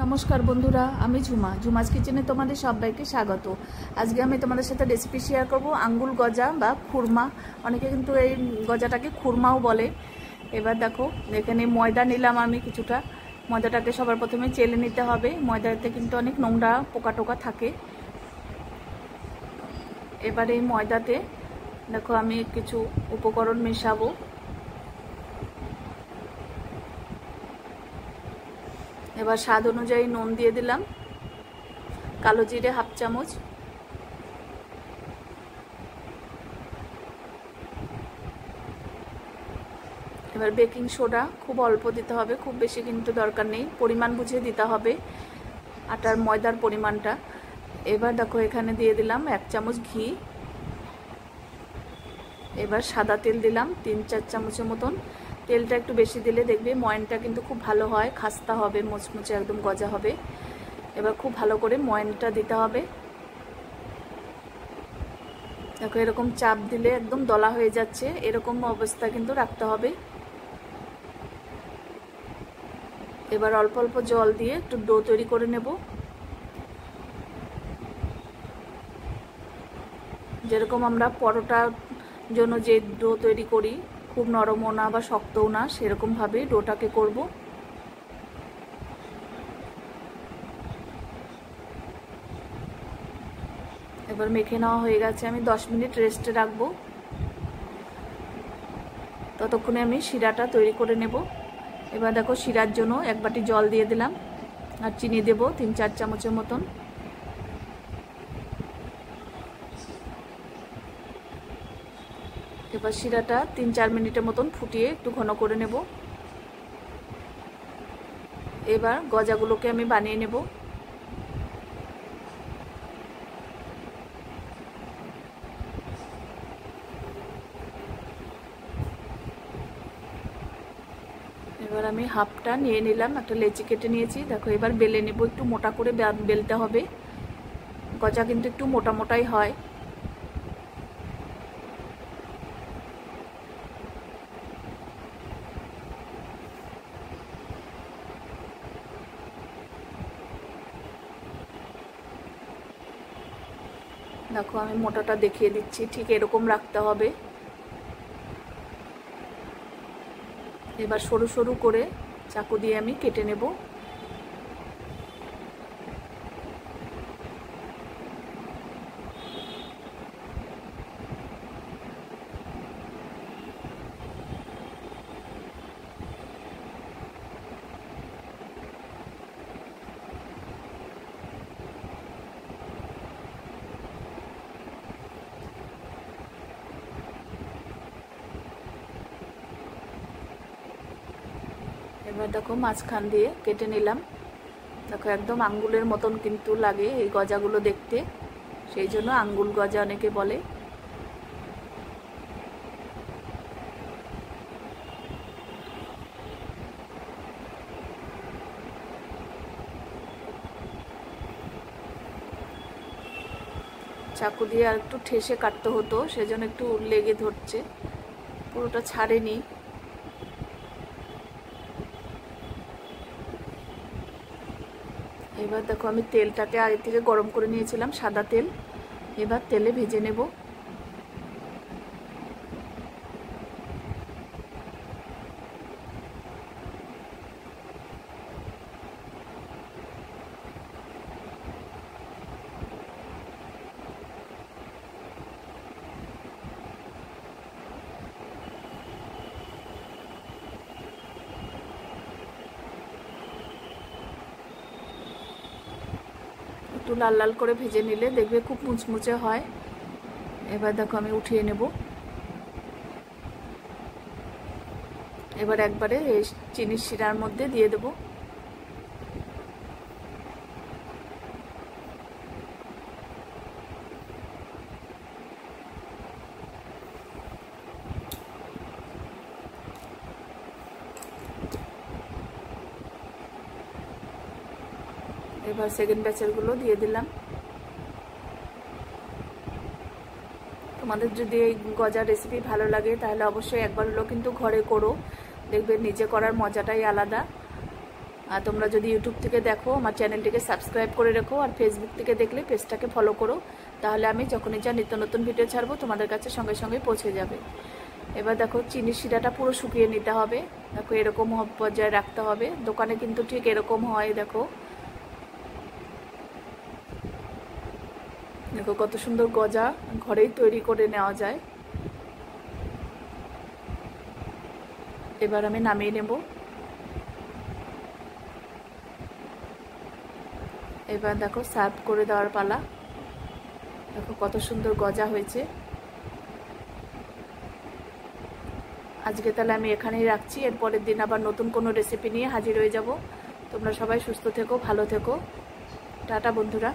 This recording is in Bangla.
নমস্কার বন্ধুরা, আমি ঝুমাস কিচেনে তোমাদের সবাইকে স্বাগত। আজকে আমি তোমাদের সাথে রেসিপি শেয়ার করব আঙ্গুল গজা বা খুরমা। অনেকে কিন্তু এই গজাটাকে খুরমাও বলে। এবার দেখো, এখানে ময়দা নিলাম আমি কিছুটা। ময়দাটাকে সবার প্রথমে চেলে নিতে হবে। ময়দাতে কিন্তু অনেক নোংরা পোকা টোকা থাকে। এবার এই ময়দাতে দেখো আমি কিছু উপকরণ মেশাবো। এবার স্বাদ অনুযায়ী নুন দিয়ে দিলাম, কালো জিরে হাফ চামচ, এবার বেকিং সোডা খুব অল্প দিতে হবে, খুব বেশি কিন্তু দরকার নেই, পরিমাণ বুঝে দিতে হবে আটার ময়দার পরিমাণটা। এবার দেখো এখানে দিয়ে দিলাম 1 চামচ ঘি। এবার সাদা তেল দিলাম 3-4 চামচের মতন। তেলটা একটু বেশি দিলে দেখবে ময়নটা কিন্তু খুব ভালো হয়, খাস্তা হবে, মুচমুচে একদম গজা হবে। এবার খুব ভালো করে ময়নটা দিতে হবে। দেখো এরকম চাপ দিলে একদম দলা হয়ে যাচ্ছে, এরকম অবস্থা কিন্তু রাখতে হবে। এবার অল্প অল্প জল দিয়ে একটু ডো তৈরি করে নেব। যেরকম আমরা পরোটার জন্য যে ডো তৈরি করি, খুব নরমও না বা শক্তও না, সেরকমভাবে ডোটাকে করব। এবার মেখে নেওয়া হয়ে গেছে, আমি 10 মিনিট রেস্টে রাখবো। ততক্ষণে আমি শিরাটা তৈরি করে নেব। এবার দেখো শিরার জন্য 1 বাটি জল দিয়ে দিলাম, আর চিনি দেব 3-4 চামচের মতন। এবার শিরাটা 3-4 মিনিটের মতন ফুটিয়ে একটু ঘন করে নেব। এবার গজাগুলোকে আমি বানিয়ে নেব। এবার আমি হাফটা নিয়ে নিলাম, একটা লেচি কেটে নিয়েছি। দেখো এবার বেলে নেব, একটু মোটা করে বেলতে হবে। গজা কিন্তু একটু মোটা মোটাই হয়। দেখো আমি মোটাটা দেখিয়ে দিচ্ছি, ঠিক এরকম রাখতে হবে। এবার সরু সরু করে চাকু দিয়ে আমি কেটে নেব। এবার দেখো মাঝখান দিয়ে কেটে নিলাম। দেখো একদম আঙ্গুলের মতন কিন্তু লাগে এই গজাগুলো দেখতে, সেই জন্য আঙ্গুল গজা অনেকে বলে। চাকু দিয়ে আর একটু ঠেসে কাটতে হতো, সেজন্য একটু লেগে ধরছে, পুরোটা ছাড়েনি। এবার দেখো আমি তেলটাকে আগে থেকে গরম করে নিয়েছিলাম, সাদা তেল। এবার তেলে ভেজে নেব। একটু লাল লাল করে ভেজে নিলে দেখবে খুব মুচমুচে হয়। এবার দেখো আমি উঠিয়ে নেব। এবার একবারে চিনির শিরার মধ্যে দিয়ে দেব। এবার সেকেন্ড ব্যাচেরগুলো দিয়ে দিলাম। তোমাদের যদি এই গজার রেসিপি ভালো লাগে তাহলে অবশ্যই একবার হলেও কিন্তু ঘরে করো, দেখবে নিজে করার মজাটাই আলাদা। আর তোমরা যদি ইউটিউব থেকে দেখো আমার চ্যানেলটিকে সাবস্ক্রাইব করে রেখো, আর ফেসবুক থেকে দেখলে পেজটাকে ফলো করো, তাহলে আমি যখনই যা নিত্য নতুন ভিডিও ছাড়বো তোমাদের কাছে সঙ্গে সঙ্গে পৌঁছে যাবে। এবার দেখো চিনির শিরাটা পুরো শুকিয়ে নিতে হবে। দেখো এরকম পর্যায়ে রাখতে হবে, দোকানে কিন্তু ঠিক এরকম হয়। দেখো দেখো কত সুন্দর গজা ঘরেই তৈরি করে নেওয়া যায়। এবার আমি নামিয়ে নেব। এবার দেখো সার্ভ করে দেওয়ার পালা। দেখো কত সুন্দর গজা হয়েছে। আজকে তাহলে আমি এখানেই রাখছি, এর পরের দিন আবার নতুন কোনো রেসিপি নিয়ে হাজির হয়ে যাব। তোমরা সবাই সুস্থ থেকো, ভালো থেকো। টাটা বন্ধুরা।